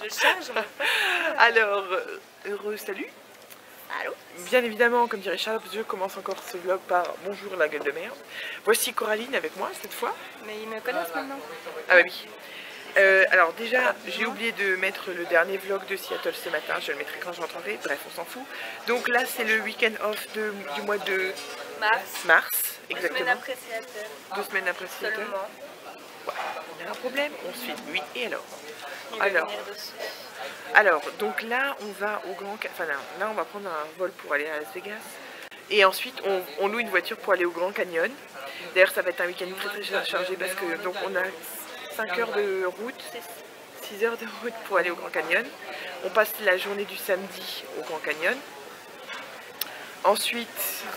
Charge. Alors, heureux salut. Allô. Bien évidemment, comme dirait Charles, je commence encore ce vlog par bonjour la gueule de merde. Voici Coraline avec moi cette fois. Mais ils me connaissent maintenant. Ah bah oui. Alors déjà, j'ai oublié de mettre le dernier vlog de Seattle ce matin, je le mettrai quand je rentrerai, bref on s'en fout. Donc là c'est le week-end off du mois de mars, exactement. 2 semaines après Seattle. 2 semaines après Seattle. Seulement. Ouais, on a un problème, on se filme, oui, et alors Il va venir dessus. Alors, donc là on va au Grand... Enfin là on va prendre un vol pour aller à Las Vegas. Et ensuite on loue une voiture pour aller au Grand Canyon. D'ailleurs ça va être un week-end très chargé parce que donc on a 5 heures de route, 6 heures de route pour aller au Grand Canyon. On passe la journée du samedi au Grand Canyon. Ensuite,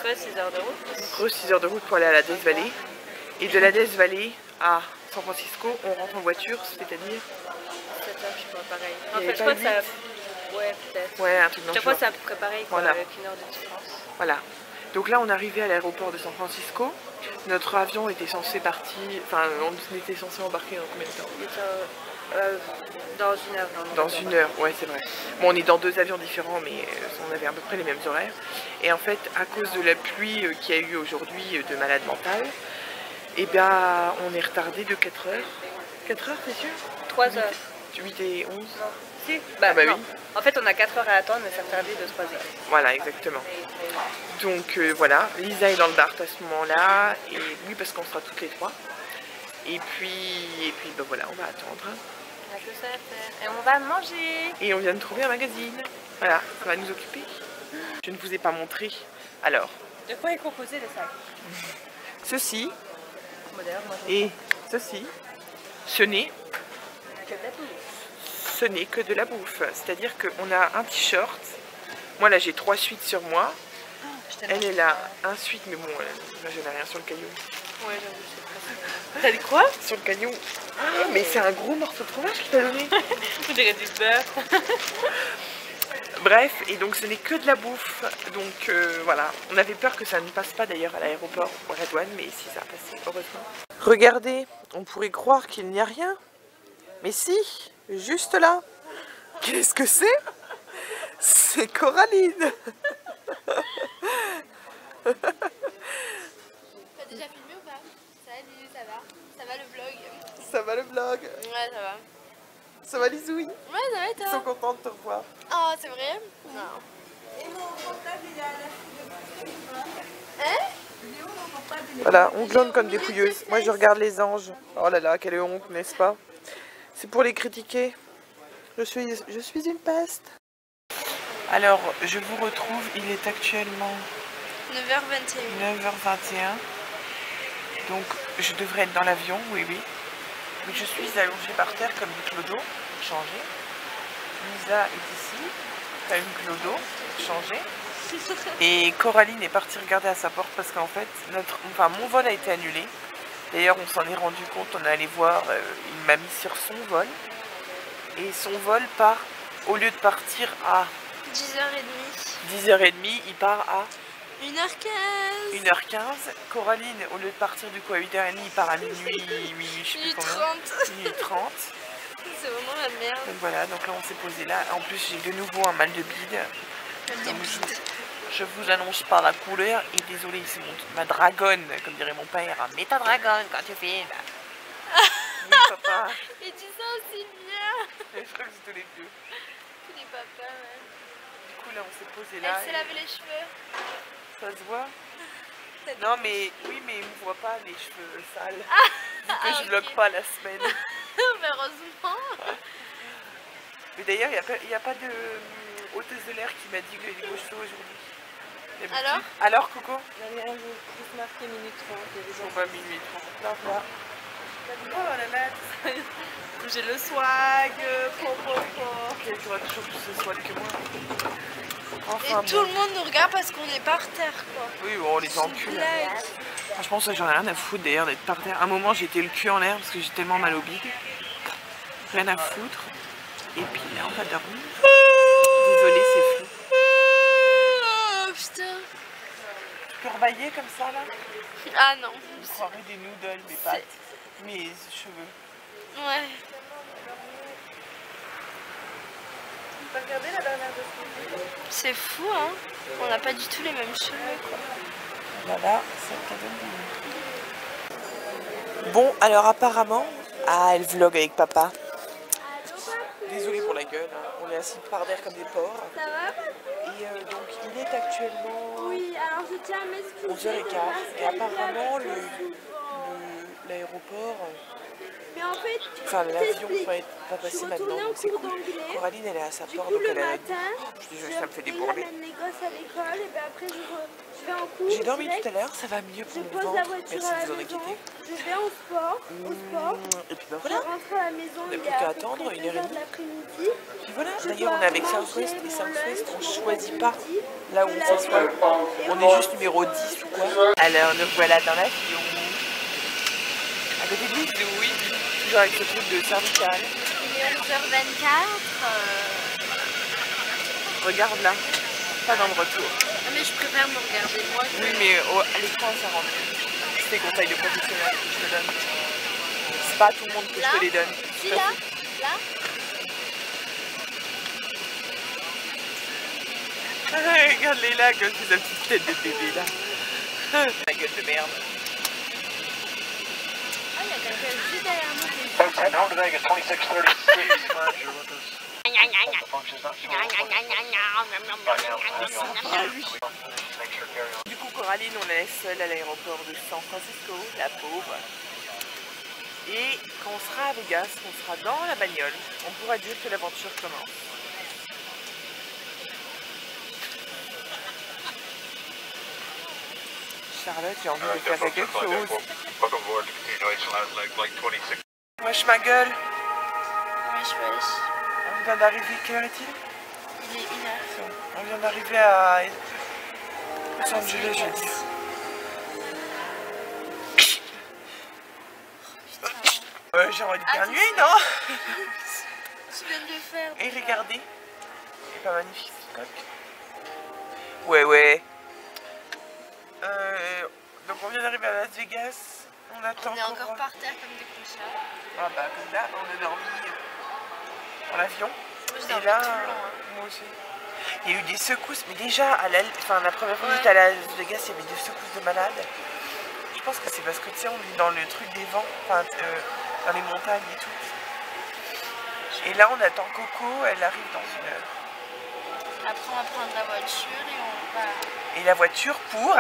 6 heures de route. 6 heures de route pour aller à la Death Valley. Et de la Death Valley à San Francisco, on rentre en voiture, c'est-à-dire 7 heures, je crois, pareil. Il En y fait, je avait crois que pas ça... Ouais, peut-être. Ouais, un truc dans Chaque ce fois, genre. c'est à peu près pareil, quoi, Voilà. avec 1 heure de différence. Voilà. Donc là, on est arrivé à l'aéroport de San Francisco. Notre avion était censé partir... Enfin, on était censé embarquer dans combien de temps? Dans 1 heure. Dans 1 heure, ouais, c'est vrai. Bon, on est dans 2 avions différents, mais on avait à peu près les mêmes horaires. Et en fait, à cause de la pluie qu'il y a eu aujourd'hui de malade mental, et bien, on est retardé de 4 heures. 4 heures, c'est sûr? 3 heures. 8 et 11. Si. Bah oui. non. En fait, on a 4 heures à attendre, mais ça retardé de 3 heures. Voilà, exactement. Donc voilà, Lisa est dans le bar à ce moment-là, et oui, parce qu'on sera toutes les trois. Et puis ben voilà, on va attendre. On a que ça à faire. Et on va manger. Et on vient de trouver un magazine. Voilà, ça va nous occuper. Je ne vous ai pas montré. Alors, De quoi est composé le sac? ceci Moderne, moi, et ceci, ce n'est que de la bouffe. ce n'est que de la bouffe. C'est-à-dire qu'on a un t-shirt. Moi là j'ai 3 suites sur moi. Elle a un suite, mais bon, là je n'ai rien sur le caillou. Ouais, j'avoue, c'est très... T'as dit quoi? Sur le caillou. Ah, mais c'est un gros morceau de fromage qu'il t'a donné. On dirait du beurre. Bref, et donc ce n'est que de la bouffe. Donc voilà, on avait peur que ça ne passe pas d'ailleurs à l'aéroport ou à la douane, mais si ça a passé, heureusement. Regardez, on pourrait croire qu'il n'y a rien. Mais si, juste là. Qu'est-ce que c'est? C'est Coraline. T'as déjà filmé ou pas? Salut, ça va? Ça va le vlog? Ça va le vlog? Ouais, ça va. Ça va Lisouille? Ouais, ça va et Ils sont toi? contents de te revoir. Oh, c'est vrai? Non. Et mon portable, il est à la Hein? Voilà, on glonne comme des pouilleuses. Moi je regarde les anges. Oh là là, quelle honte, n'est-ce pas? C'est pour les critiquer. Je suis une peste. Alors, je vous retrouve, il est actuellement 9h21. 9h21. Donc, je devrais être dans l'avion, oui. Mais je suis allongée par terre comme du clodo, changé. Lisa est ici, comme clodo, changé. Et Coraline est partie regarder à sa porte parce qu'en fait, mon vol a été annulé. D'ailleurs, on s'en est rendu compte, on est allé voir, il m'a mis sur son vol. Et son vol part, au lieu de partir à 10h30. 10h30, il part à 1h15. 1h15. Coraline, au lieu de partir du coup à 8h30, il part à minuit, je sais plus combien. 30. Minuit 30. C'est vraiment la merde. Donc voilà, donc là on s'est posé là. En plus, j'ai de nouveau un mal de bide. Donc, je vous annonce pas la couleur. Et désolé, c'est ma dragonne, comme dirait mon père. Mets ta dragonne quand tu filmes. Oui, papa. Et tu sens aussi bien. Je crois que c'est tous les deux. Tous les papas, ouais. Du coup, là on s'est posé Elle là. s'est lavé les cheveux. Ça se voit? Non mais oui, mais il me voit pas les cheveux sales. Vu que je vlog pas la semaine. Mais heureusement. Mais d'ailleurs, il n'y a pas de hôtesse de l'air qui m'a dit que les beaux cheveux aujourd'hui. Alors Coco? Il y a juste marqué minute 30. On va minuit 30. Oh là là, j'ai le swag. Tu auras toujours plus de swag que moi. Et Enfin, tout le monde nous regarde parce qu'on est par terre, quoi. Oui, bon, on les encule. Blague. Franchement, ça, j'en ai rien à foutre d'ailleurs d'être par terre. À un moment, j'étais le cul en l'air parce que j'ai tellement mal au bide. Rien à foutre. Et puis là, on va dormir. Désolée, c'est flou. Oh putain. Tu peux rebailler comme ça là? Ah non. Je croirais des noodles, mes pattes, mes cheveux. Ouais. T'as regardé la dernière de ce film? C'est fou, hein. On n'a pas du tout les mêmes cheveux, quoi. Voilà, ça donne. Bon, alors apparemment, elle vlog avec papa. Désolé pour la gueule, hein. On est assis par derrière comme des porcs. Ça va? Et donc il est actuellement Oui, alors je tiens à m'excuser. 11h15 et apparemment l'aéroport, Mais en fait, enfin l'avion t'explique. va Je suis passer maintenant, retournée en donc c'est cours cool. d'anglais. Coraline elle est à sa Du porte, coup, donc le elle a... matin, Je suis désolée, ça me fait déjà débourrer. j'amène les gosses à l'école et ben après je vais en cours. J'ai dormi direct. tout à l'heure, ça va mieux Je pour mon pose la ventre, voiture merci à de la vous en maison. inquiéter. Je vais au sport. Et puis bah Je voilà, rentre à la maison. on n'a Il plus est qu'à à peu attendre près 1h30. 2h de l'après-midi. Puis voilà, Je d'ailleurs on dois est avec manger Southwest et mon Southwest lunch, on mon choisit pas après-midi, là où me on laver s'assoit. et On est juste numéro 10 ou quoi. Alors nous voilà dans l'avion. À côté de Lise, oui, toujours avec ce truc de cervical. Il est 11h24. Regarde là, pas dans le retour. Mais je préfère me regarder moi. Oui, mais à l'écran ça rend mieux. C'est des conseils de professionnels que je te donne. C'est pas à tout le monde que Là je te les donne. Si, là. Là. Regarde-les là, comme c'est sa petite tête de bébé là. La gueule de merde. Ah, il y a quelqu'un juste derrière nous. Folks, heading home to Vegas, 2636. Glad you're with us. The function's not showing. Right now, make sure carry on. Du coup, Coraline, on la laisse seule à l'aéroport de San Francisco, la pauvre. Et quand on sera à Vegas, on sera dans la bagnole, on pourra dire que l'aventure commence. Charlotte, j'ai envie de faire quelque chose. Welcome aboard to continuation last leg, flight 26. Wesh ma gueule, Wesh, wesh. on vient d'arriver, quelle heure est-il? Il est 1h. On vient d'arriver à Los Angeles, je dis. J'ai envie d'éternuer, non? Tu viens de le faire. Et regardez, c'est pas magnifique ce coq. Ouais. Donc on vient d'arriver à Las Vegas, on attend On est encore par terre comme des clochards. Ah bah comme là, on a dormi dans l'avion. Moi, j'ai Et dormi là, tout le long, hein. moi aussi. Il y a eu des secousses, mais déjà, la première fois que Ouais. j'étais à Las Vegas, il y avait des secousses de malades. Je pense que c'est parce que tu sais, on est dans le truc des vents, enfin dans les montagnes et tout. Et là, on attend Coco, elle arrive dans une heure. Après, on va prendre la voiture et on va. Et la voiture pour...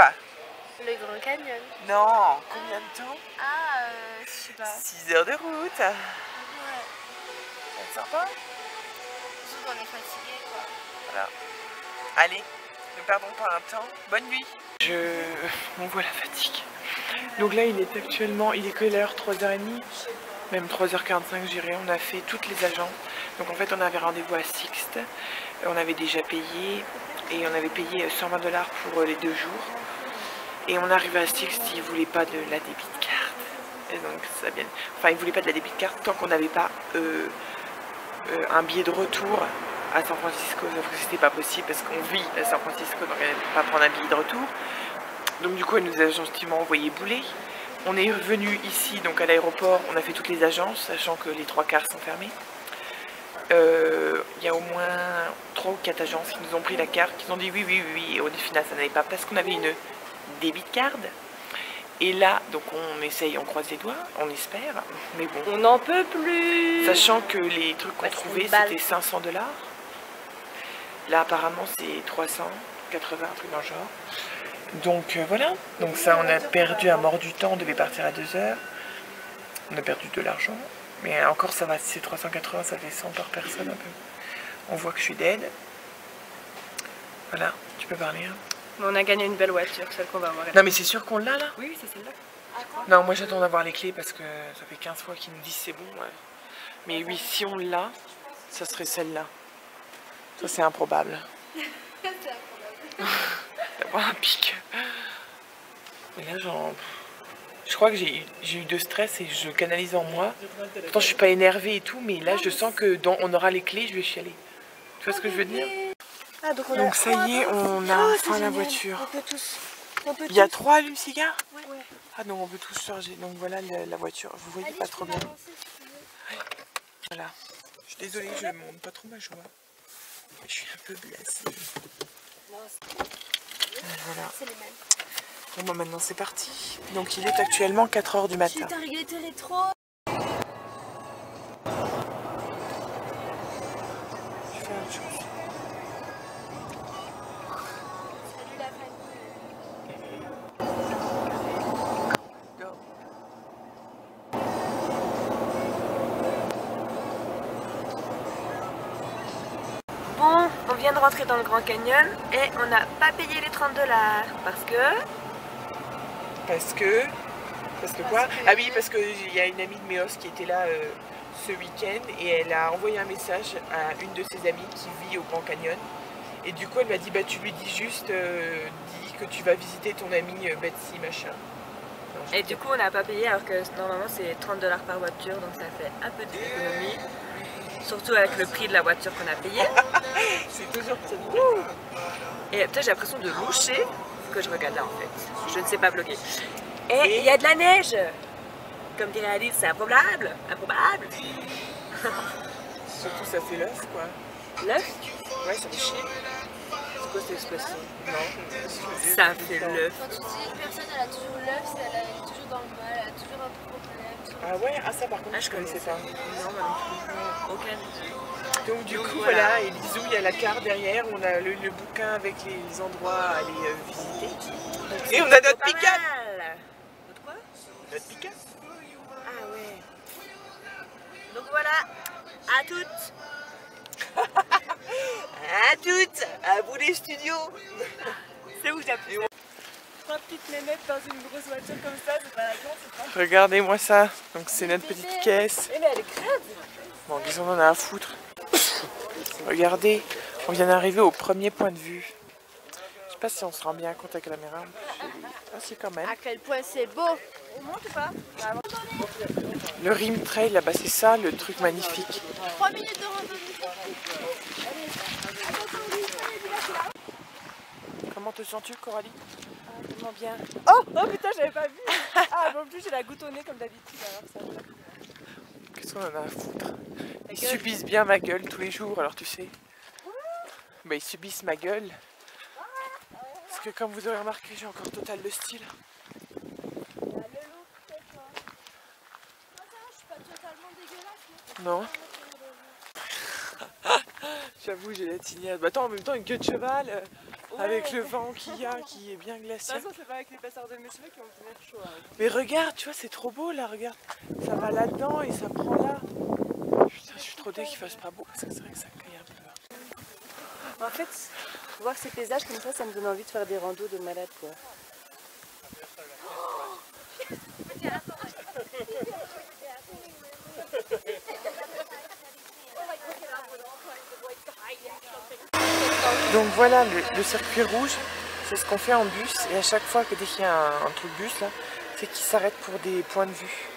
Le Grand Canyon. Non, combien de temps? Ah, je sais pas. 6 heures de route. Ça Ouais. te sert pas? Surtout qu'on est fatigué, quoi. Voilà. Allez, ne perdons pas un temps. Bonne nuit. On voit la fatigue. Donc là, il est quelle heure? 3h30? Même 3h45, j'irai. On a fait toutes les agences. Donc en fait, on avait rendez-vous à Sixte. On avait déjà payé. Et on avait payé 120 $ pour les 2 jours. Et on arrive à Sixte, ils ne voulaient pas de la débit card. Et donc ça vient. Enfin, ils ne voulaient pas de la débit card tant qu'on n'avait pas un billet de retour à San Francisco. Sauf que c'était pas possible parce qu'on vit à San Francisco, donc elle ne peut pas prendre un billet de retour. Donc du coup, elle nous a gentiment envoyé bouler. On est revenu ici, donc à l'aéroport, on a fait toutes les agences, sachant que les 3 quarts sont fermés. Il y a au moins 3 ou 4 agences qui nous ont pris la carte, qui nous ont dit oui, et au final ça n'allait pas parce qu'on avait une débit card. Et là, donc on essaye, on croise les doigts, on espère, mais bon. On n'en peut plus. Sachant que les trucs qu'on Parce trouvait qu'une balle. c'était 500 $. Là apparemment c'est 380, un truc dans le genre. Donc voilà, donc ça on a perdu à mort du temps, on devait partir à 2 h. On a perdu de l'argent, mais encore ça va, si c'est 380, ça fait 100 par personne un peu. On voit que je suis dead. Voilà, tu peux parler. Hein. Mais on a gagné une belle voiture, celle qu'on va avoir. Non mais c'est sûr qu'on l'a là? Oui, c'est celle-là. Non, moi j'attends d'avoir les clés parce que ça fait 15 fois qu'ils nous disent c'est bon. Ouais. Mais oui, si on l'a, ça serait celle-là. Ça c'est improbable. D'avoir un pic. Mais là, je crois que j'ai eu de stress et je canalise en moi. Pourtant, je suis pas énervée et tout, mais là, je sens que on aura les clés, je vais chialer. Tu vois ce que je veux dire? Ah, Donc ça y est, on a enfin la voiture. On peut tous. On peut Il y a tous. 3 allumes-cigares? Ouais. Ah non, on peut tous charger. Donc voilà la voiture. Vous voyez Allez, pas je trop peux bien. m'avancer, si tu veux. Voilà. Je suis désolée, je ne montre pas trop ma joie. Je suis un peu blasée. Voilà. C'est les mêmes. Bon, bah, maintenant c'est parti. Donc il est actuellement 4 h du matin. T'as regretté rétro. Je fais autre chose. Salut la famille. Go. Bon, on vient de rentrer dans le Grand Canyon et on n'a pas payé les 30 $ parce que... Parce que quoi? Ah oui, parce qu'il y a une amie de Méos qui était là ce week-end et elle a envoyé un message à une de ses amies qui vit au Grand Canyon. Et du coup, elle m'a dit, bah tu lui dis juste, dis que tu vas visiter ton amie Betsy, machin. Non, Et du coup, on n'a pas payé alors que normalement c'est 30 $ par voiture, donc ça fait un peu d'économie. Surtout avec le prix de la voiture qu'on a payé. c'est toujours ça. Et peut-être j'ai l'impression de loucher ce que je regarde là en fait. Je ne sais pas bloquer. Et il y a de la neige. Comme dirait Alice, c'est improbable. Improbable. Surtout ça fait l'œuf quoi. L'œuf? Ouais, ça fait chier. C'est quoi cette expression? Non. Ça fait l'œuf. Quand tu dis une personne elle a toujours l'œuf, c'est elle est toujours dans le mal, elle a toujours un problème. Ah ouais, ah ça par contre Ah, je connaissais pas. Non, moi non plus. Aucun. Donc du coup voilà. voilà, et bisous, il y a la carte derrière, on a le bouquin avec les endroits à aller visiter. Et on a notre pick-up. Notre quoi? Notre pick-up. Ah ouais. Donc voilà, à toutes. À toutes, à vous les studios. C'est où j'appuie? 3 petites nénettes dans une grosse voiture comme ça, c'est pas la chance, c'est pas. Regardez-moi ça, donc c'est notre petite caisse. Mais elle est crade. Bon, qu'est-ce qu'on en a à foutre? Regardez, on vient d'arriver au premier point de vue. Je sais pas si on se rend bien compte avec la caméra. Ah si quand même. À quel point c'est beau. On monte ou pas? Le Rim Trail là-bas, c'est ça le truc magnifique. 3 minutes de randonnée. Comment te sens-tu, Coralie? Tellement bien. Oh putain, j'avais pas vu. Ah, mais en plus j'ai la goutte au nez comme d'habitude, alors ça va. Qu'est-ce qu'on en a à foutre? Ils subissent bien ma gueule tous les jours, alors tu sais. Bah ils subissent ma gueule. Parce que comme vous aurez remarqué, j'ai encore total le style. Non. J'avoue, j'ai la tignade. Bah attends, en même temps, une queue de cheval, avec le vent qu'il y a, qui est bien De glacial. toute façon, c'est pas avec l'épaisseur de mes cheveux qui vont me tenir chaud. Hein. Mais regarde, tu vois, c'est trop beau là, regarde. Ça va là-dedans et ça prend là. Putain, je suis trop dé qu'il fasse pas beau. Parce que c'est vrai que ça caille un peu. En fait, voir ces paysages comme ça me donne envie de faire des randos de malade quoi. Donc voilà, le circuit rouge, c'est ce qu'on fait en bus. Et à chaque fois que dès qu'il y a un truc bus là, c'est qu'il s'arrête pour des points de vue.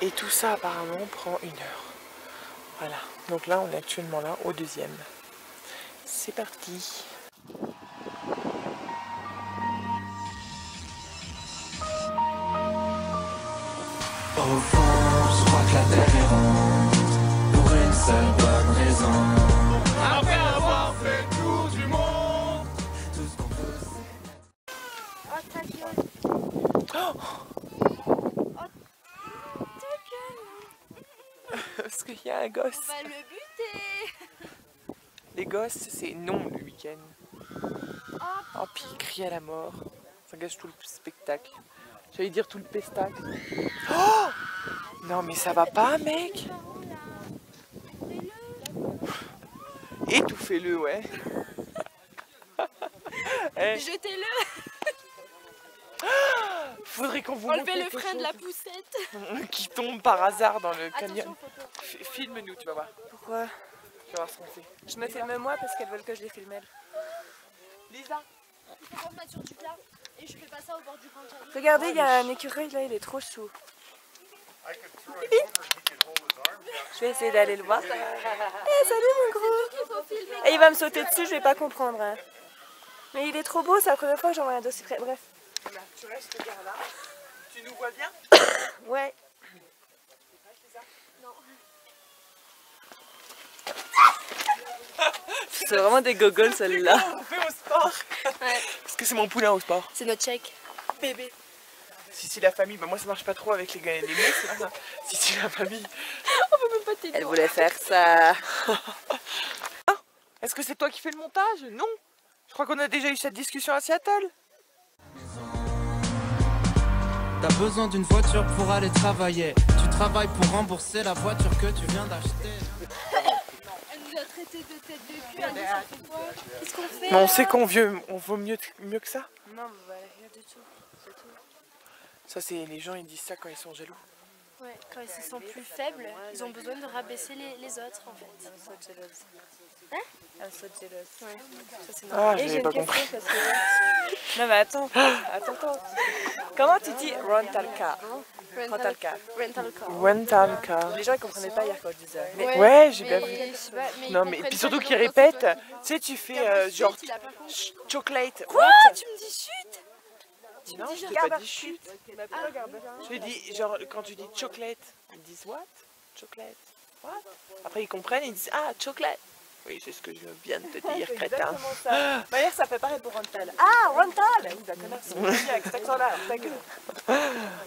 Et tout ça apparemment prend 1 heure. Voilà, donc là on est actuellement là au deuxième. C'est parti. Au fond, je crois que la terre est ronde, pour une seule bonne raison. Après avoir fait le tour du monde, tout ce qu'on peut Oh ta gueule. Parce qu'il y a un gosse. On va le buter. Les gosses, c'est non le week-end. Oh, puis il crie à la mort. Ça gâche tout le spectacle. J'allais dire tout le pestacle. Oh non mais ça va pas, mec. Étouffez-le, ouais. Eh, Jetez-le. faudrait qu'on vous Enlevez montre le quelque frein de la chose poussette. qui tombe par hasard dans le canyon. Attention photo. Filme-nous, tu vas voir. Pourquoi? Tu vas voir ce qu'on fait. Je me filme moi parce qu'elles veulent que je les filme elles. Lisa. Il faut qu'on se mette sur du plat. Et je fais pas ça au bord du Grand Canyon. Regardez, il y a un écureuil là, il est trop chou. Je vais essayer d'aller le voir. Eh, salut mon gros! Il faut filmer. Et il va me sauter dessus, je vais pas comprendre. Hein. Mais il est trop beau, c'est la première fois que j'en vois un dossier près. Bref. Là, tu restes regarde là. Tu nous vois bien? Ouais. Non. C'est vraiment des gogoles celle-là. On fait au sport. Parce que c'est mon poulain au sport. C'est notre chèque. Bébé. Si la famille, bah moi ça marche pas trop avec les mousses. Hein. Si la famille. On peut même pas t'aider. Elle voulait faire ça. Est-ce que c'est toi qui fais le montage? Non. Je crois qu'on a déjà eu cette discussion à Seattle. T'as besoin d'une voiture pour aller travailler. Tu travailles pour rembourser la voiture que tu viens d'acheter. Elle nous a traité de tête de cul. Elle nous a fait quoi? Qu'est-ce qu'on fait? Mais on sait qu'on vaut mieux que ça. Non, mais voilà, rien du tout. C'est tout. Ça c'est les gens ils disent ça quand ils sont jaloux. Ouais, quand ils se sentent plus faibles, ils ont besoin de rabaisser les autres en fait. Hein? I'm so jealous. Ouais, ça c'est Ah, normal. je n'ai pas compris. Parce que... Non mais attends. Comment tu dis rental car? Rental car. Rental car. Rental car. Les gens ils comprenaient pas hier quand je disais. Mais Ouais, j'ai bien vu. je sais pas, mais Non ils mais comprennent puis pas surtout que qu'ils dans- répètent, tu sais tu fais genre Il a pas compris. chocolate. Quoi? Tu me dis chut? Non, dis je t'ai Gerber pas dit chut. Je lui dis genre quand tu dis chocolate, ils disent what? Chocolate. What? Après ils comprennent, ils disent ah chocolate. Oui, c'est ce que je viens de te dire, crétin. ça. Hier ça fait pareil pour rental. Ah rental. Oui d'accord. C'est mon ami avec cet accent-là.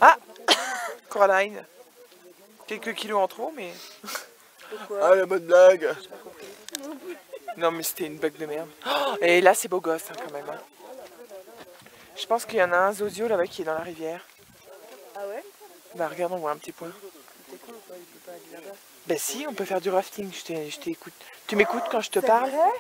Ah, Coraline. Quelques kilos en trop, mais. Pourquoi? Ah la bonne blague. Non mais c'était une bug de merde. Oh, et là c'est beau gosse hein, quand même. Hein. Je pense qu'il y en a un zozio là-bas qui est dans la rivière. Ah ouais? Bah regarde, on voit un petit point. T'es cool ou pas? Il peut pas aller là-bas. Bah si, on peut faire du rafting, je t'écoute. Tu m'écoutes quand je te parle? Vrai?